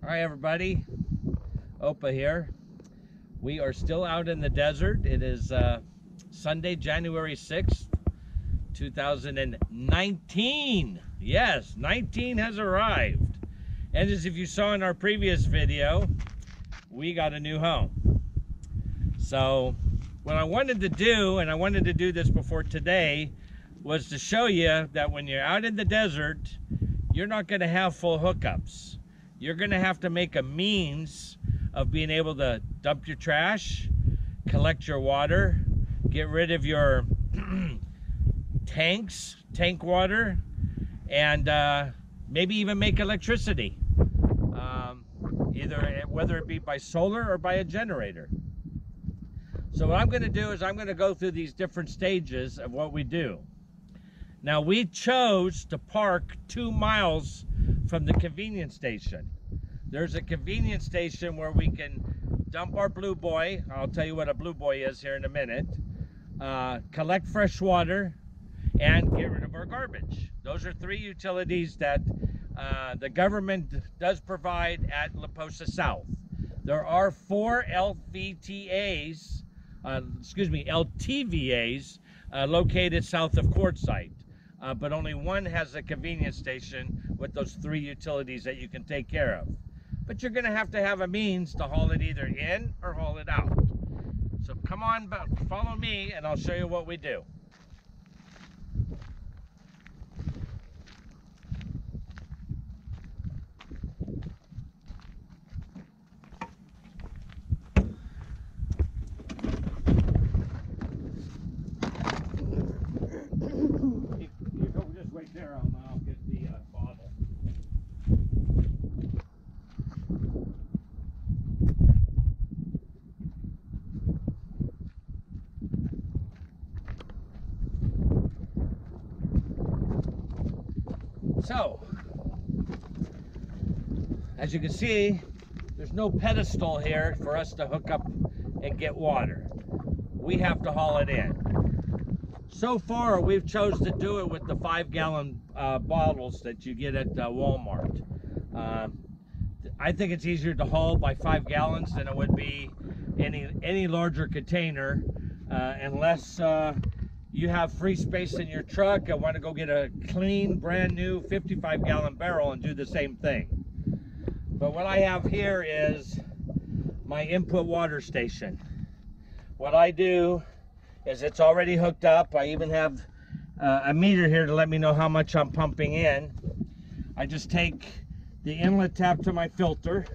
Hi everybody, Opa here. We are still out in the desert. It is Sunday, January 6th, 2019. Yes, 19 has arrived. And as if you saw in our previous video, we got a new home. So what I wanted to do, and I wanted to do this before today, was to show you that when you're out in the desert, you're not going to have full hookups. You're going to have to make a means of being able to dump your trash, collect your water, get rid of your tank water, and maybe even make electricity, whether it be by solar or by a generator. So what I'm going to do is I'm going to go through these different stages of what we do. Now, we chose to park 2 miles from the convenience station. There's a convenience station where we can dump our Blue Boy. I'll tell you what a Blue Boy is here in a minute. Collect fresh water and get rid of our garbage. Those are 3 utilities that the government does provide at La Posa South. There are 4 LTVAs located south of Quartzsite. But only one has a convenience station with those 3 utilities that you can take care of. But you're going to have a means to haul it either in or haul it out. So come on, follow me, and I'll show you what we do. I'll get the bottle. So, as you can see, there's no pedestal here for us to hook up and get water. We have to haul it in. So far, we've chose to do it with the 5-gallon bottles that you get at Walmart. I think it's easier to haul by 5 gallons than it would be any larger container, unless you have free space in your truck and want to go get a clean, brand new 55-gallon barrel and do the same thing. But what I have here is my input water station. What I do is it's already hooked up. I even have a meter here to let me know how much I'm pumping in. I just take the inlet tap to my filter.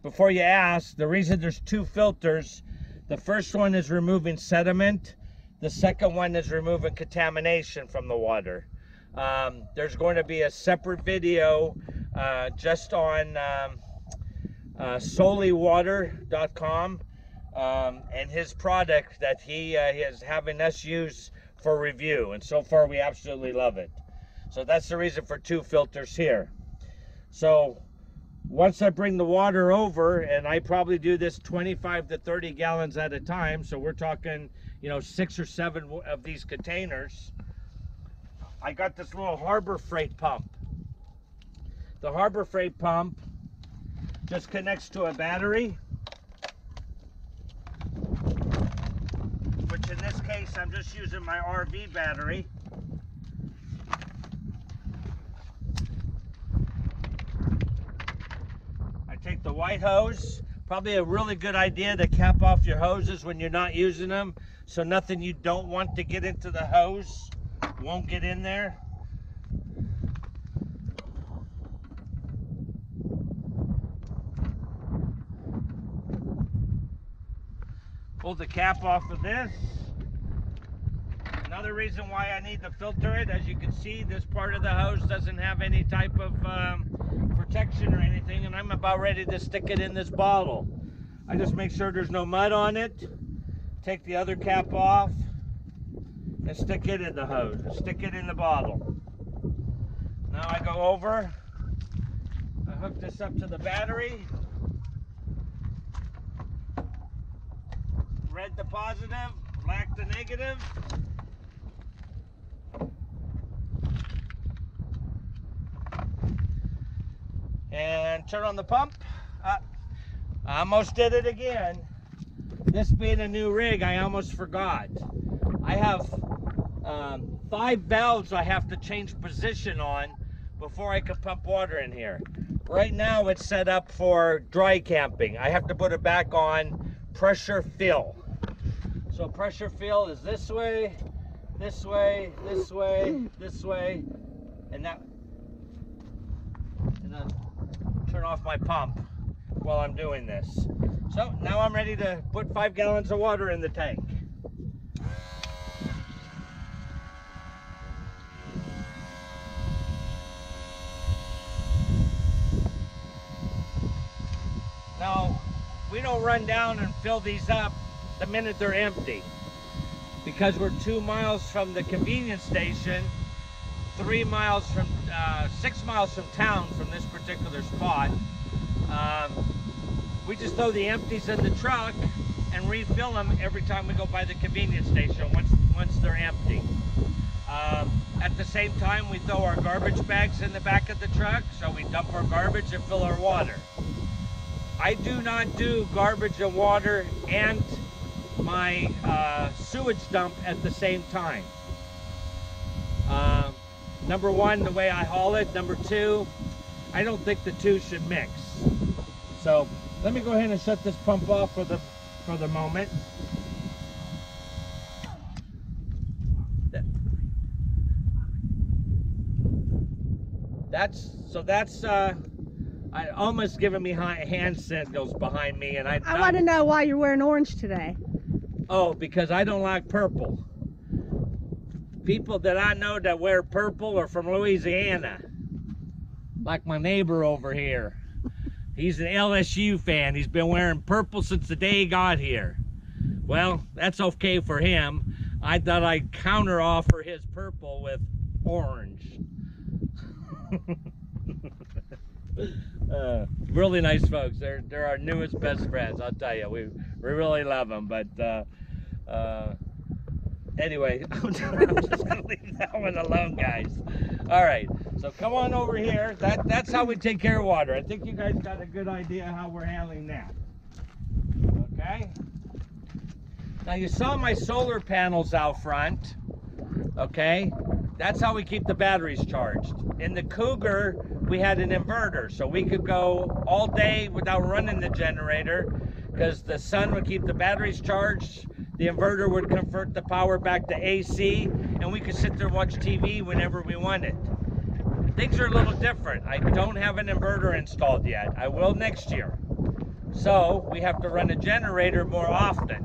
Before you ask, the reason there's 2 filters, the first one is removing sediment, the second one is removing contamination from the water. There's going to be a separate video just on soliwater.com and his product that he is having us use for review, and so far we absolutely love it. So that's the reason for 2 filters here. So once I bring the water over, and I probably do this 25 to 30 gallons at a time, so we're talking 6 or 7 of these containers, I got this little Harbor Freight pump. The Harbor Freight pump just connects to a battery, which in this case I'm just using my RV battery. I take the white hose. Probably a really good idea to cap off your hoses when you're not using them, so nothing you don't want to get into the hose won't get in there. Pull the cap off of this. Another reason why I need to filter it, as you can see, this part of the hose doesn't have any type of protection or anything, and I'm about ready to stick it in this bottle. I just make sure there's no mud on it, take the other cap off, and stick it in the hose, stick it in the bottle. Now I go over, I hook this up to the battery. Red the positive, black the negative. turn on the pump. I almost did it again. This being a new rig, I almost forgot. I have 5 valves I have to change position on before I can pump water in here. Right now it's set up for dry camping. I have to put it back on pressure fill. So pressure fill is this way, this way, this way, this way, and that. And then turn off my pump while I'm doing this. So now I'm ready to put 5 gallons of water in the tank. Now, we don't run down and fill these up the minute they're empty, because we're 2 miles from the convenience station, 3 miles from, 6 miles from town from this particular spot. We just throw the empties in the truck and refill them every time we go by the convenience station once they're empty. At the same time, we throw our garbage bags in the back of the truck, so we dump our garbage and fill our water. I do not do garbage and water and my sewage dump at the same time. Number one, the way I haul it. Number two, I don't think the two should mix. So let me go ahead and shut this pump off for the moment. That's I almost giving me hand signals behind me, and I want to know why you're wearing orange today. Oh, because I don't like purple. People that I know that wear purple are from Louisiana, like my neighbor over here. He's an LSU fan. He's been wearing purple since the day he got here. Well, that's okay for him. I thought I'd counter offer his purple with orange. Really nice folks. They're our newest best friends, I'll tell you. We really love them. But anyway, I'm just gonna leave that one alone, guys. All right, so come on over here. That's how we take care of water. I think you guys got a good idea how we're handling that. Okay. Now you saw my solar panels out front. Okay, that's how we keep the batteries charged. In the Cougar, we had an inverter, so we could go all day without running the generator, because the sun would keep the batteries charged, the inverter would convert the power back to AC, and we could sit there and watch TV whenever we wanted. Things are a little different. I don't have an inverter installed yet. I will next year. So we have to run a generator more often.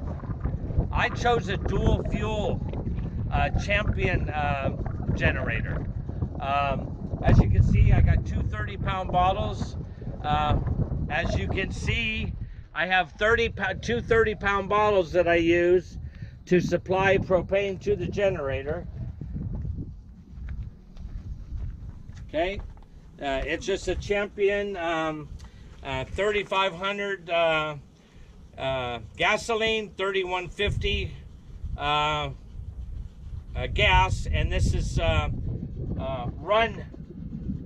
I chose a dual fuel Champion generator. As you can see, I got 2 30-pound bottles. As you can see, I have 2 30-pound bottles that I use to supply propane to the generator. Okay, it's just a Champion 3500 gasoline, 3150 gas, and this is run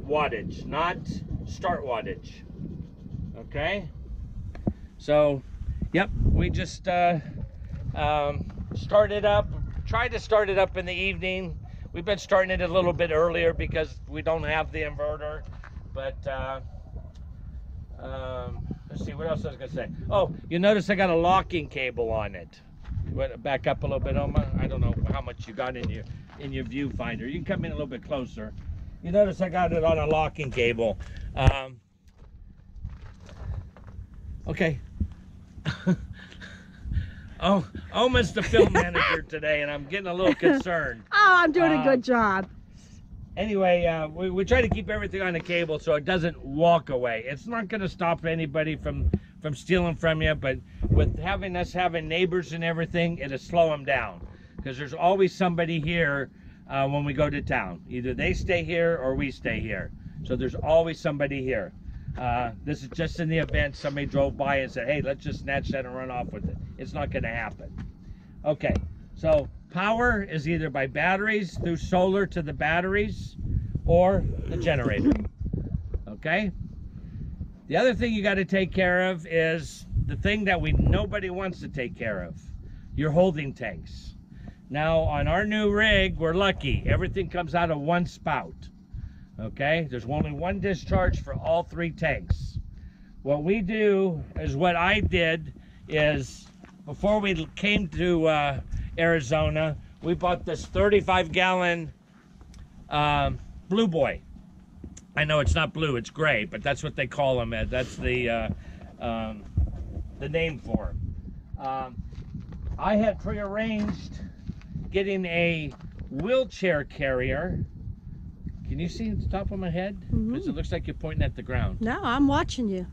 wattage, not start wattage. Okay, so yep, we just started up, tried to start it up in the evening. We've been starting it a little bit earlier because we don't have the inverter, but let's see, what else I was gonna say. Oh, you notice I got a locking cable on it. Back up a little bit, Oma. I don't know how much you got in your viewfinder. You can come in a little bit closer. You notice I got it on a locking cable. Okay. Oh, Oma's the film manager today, and I'm getting a little concerned. Oh, I'm doing a good job. Anyway, we try to keep everything on the cable so it doesn't walk away. It's not going to stop anybody from stealing from you, but with having neighbors and everything, it'll slow them down, because there's always somebody here when we go to town. Either they stay here or we stay here, so there's always somebody here. This is just in the event somebody drove by and said, hey, let's just snatch that and run off with it. It's not going to happen. Okay, so power is either by batteries through solar to the batteries or the generator. Okay, The other thing you got to take care of is the thing that nobody wants to take care of, your holding tanks. Now on our new rig, we're lucky. Everything comes out of one spout. Okay, there's only one discharge for all 3 tanks. What we do is, what I did is, before we came to Arizona, we bought this 35-gallon Blue Boy. I know it's not blue, it's gray, but that's what they call them. That's the name for them. I had prearranged getting a wheelchair carrier. Can you see the top of my head? Because it looks like you're pointing at the ground. No, I'm watching you.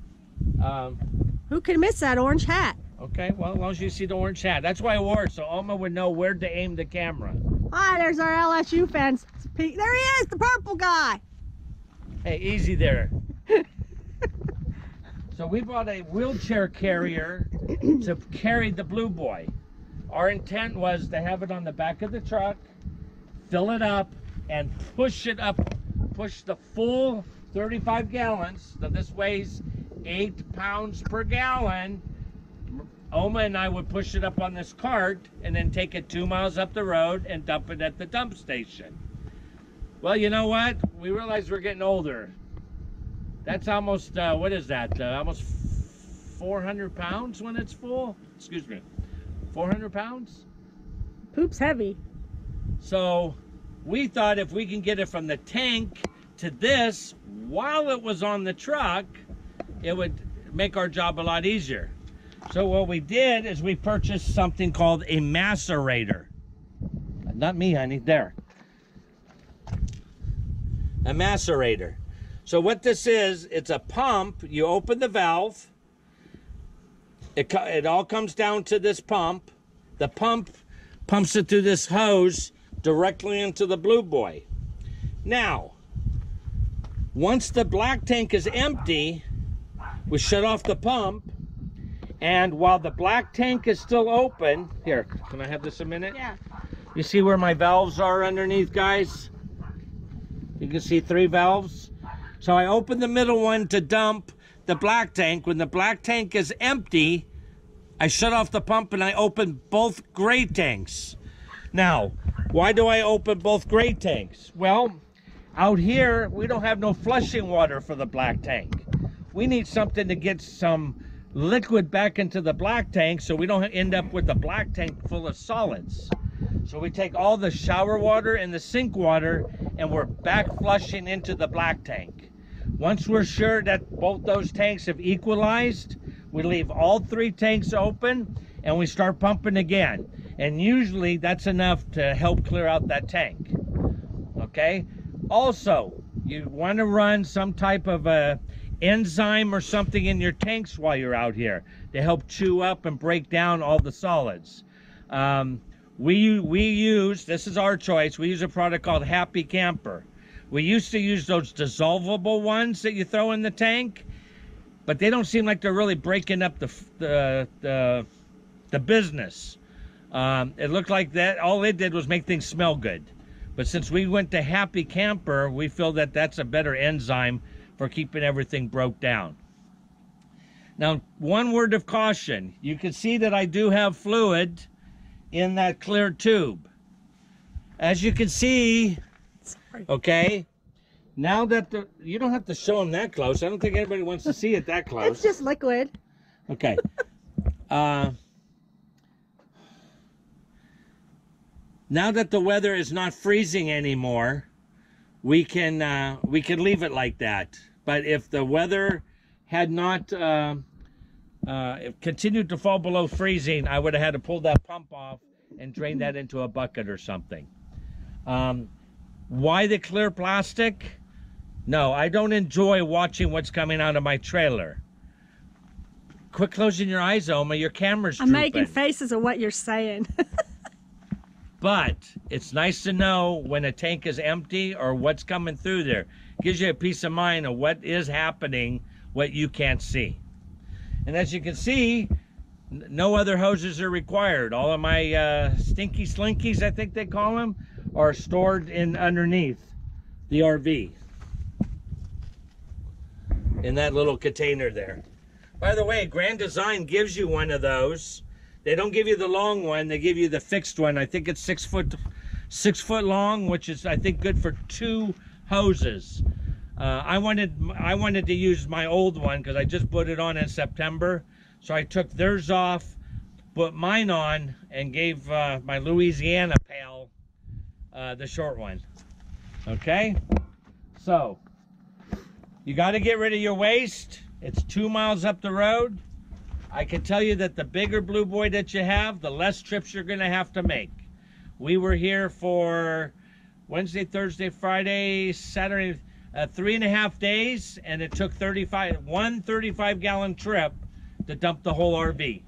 Who can miss that orange hat? Okay, well, as long as you see the orange hat. That's why I wore it, so Oma would know where to aim the camera. Ah, there's our LSU fans. There he is, the purple guy. Hey, easy there. So we bought a wheelchair carrier to carry the Blue Boy. Our intent was to have it on the back of the truck, fill it up, and push it up, push the full 35 gallons. So this weighs 8 pounds per gallon. Oma and I would push it up on this cart and then take it 2 miles up the road and dump it at the dump station. Well, you know what? We realized we're getting older. That's almost, what is that? Almost 400 pounds when it's full? Excuse me. 400 pounds? Poop's heavy. So we thought if we can get it from the tank to this while it was on the truck, it would make our job a lot easier. So what we did is we purchased something called a macerator. Not me, honey, there. A macerator. So what this is, it's a pump. You open the valve. It all comes down to this pump. The pump pumps it through this hose directly into the Blue Boy. Now, once the black tank is empty, we shut off the pump, and while the black tank is still open, here, can I have this a minute? Yeah. You see where my valves are underneath, guys? You can see 3 valves. So I open the middle one to dump the black tank. When the black tank is empty, I shut off the pump and I open both gray tanks. Now, why do I open both gray tanks? Well, out here, we don't have no flushing water for the black tank. We need something to get some liquid back into the black tank so we don't end up with the black tank full of solids. So we take all the shower water and the sink water and we're back flushing into the black tank. Once we're sure that both those tanks have equalized, we leave all 3 tanks open and we start pumping again. And usually that's enough to help clear out that tank. Okay? Also, you want to run some type of a enzyme or something in your tanks while you're out here to help chew up and break down all the solids. We use, this is our choice, we use a product called Happy Camper. We used to use those dissolvable ones that you throw in the tank, but they don't seem like they're really breaking up the business. It looked like that all it did was make things smell good. But since we went to Happy Camper, we feel that that's a better enzyme for keeping everything broke down. Now, one word of caution. You can see that I do have fluid in that clear tube. As you can see, okay, now that you don't have to show them that close. I don't think anybody wants to see it that close. It's just liquid. Okay. Now that the weather is not freezing anymore, we can leave it like that. But if the weather had not continued to fall below freezing, I would have had to pull that pump off and drain that into a bucket or something. Why the clear plastic? No, I don't enjoy watching what's coming out of my trailer. Quit closing your eyes, Oma. Your camera's drooping. I'm making faces of what you're saying. But it's nice to know when a tank is empty or what's coming through there. Gives you a peace of mind of what is happening, what you can't see. And as you can see, no other hoses are required. All of my stinky slinkies, I think they call them, are stored in underneath the RV. in that little container there. By the way, Grand Design gives you one of those. They don't give you the long one, they give you the fixed one. I think it's 6 foot long, which is, I think, good for 2 hoses. I wanted to use my old one because I just put it on in September. So I took theirs off, put mine on, and gave my Louisiana pal the short one. Okay? So, you got to get rid of your waste. It's 2 miles up the road. I can tell you that the bigger Blue Boy that you have, the less trips you're going to have to make. We were here for Wednesday, Thursday, Friday, Saturday, 3.5 days, and it took one 35-gallon trip to dump the whole RV.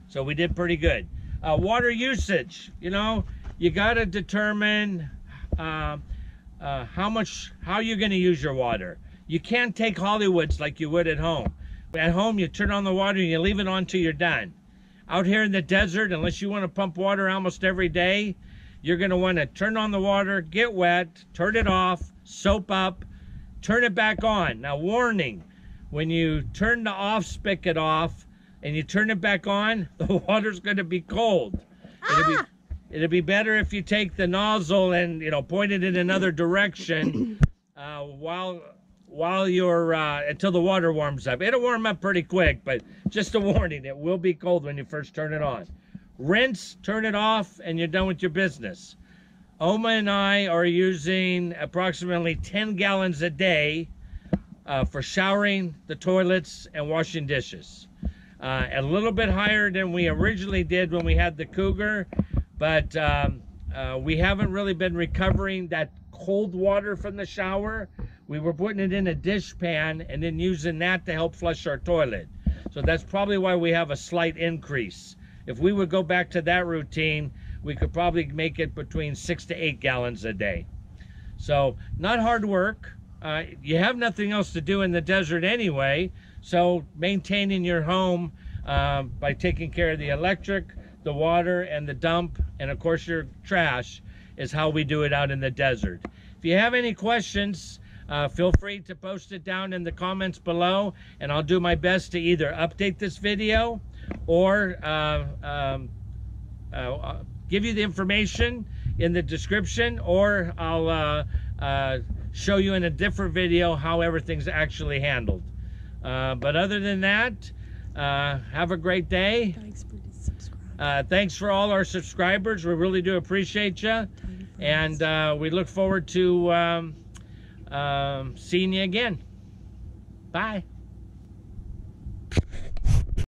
So we did pretty good. Water usage, you know, you got to determine how you're going to use your water. You can't take Hollywoods like you would at home. At home, you turn on the water and you leave it on till you're done. Out here in the desert, unless you want to pump water almost every day, you're going to want to turn on the water, get wet, turn it off, soap up, turn it back on. Now, warning, when you turn the off spigot off and you turn it back on, the water's going to be cold. It'll be better if you take the nozzle and, you know, point it in another direction while you're until the water warms up. It'll warm up pretty quick, but just a warning, it will be cold when you first turn it on. Rinse, turn it off, and you're done with your business. Oma and I are using approximately 10 gallons a day for showering, the toilets, and washing dishes. A little bit higher than we originally did when we had the Cougar, but we haven't really been recovering that cold water from the shower. We were putting it in a dish pan and then using that to help flush our toilet. So that's probably why we have a slight increase. If we would go back to that routine, we could probably make it between 6 to 8 gallons a day. So not hard work. You have nothing else to do in the desert anyway. So maintaining your home by taking care of the electric, the water, and the dump, and of course your trash, is how we do it out in the desert. If you have any questions, feel free to post it down in the comments below, and I'll do my best to either update this video or give you the information in the description, or I'll show you in a different video how everything's actually handled. But other than that, have a great day. Thanks for all our subscribers. We really do appreciate you, and we look forward to seeing you again. Bye.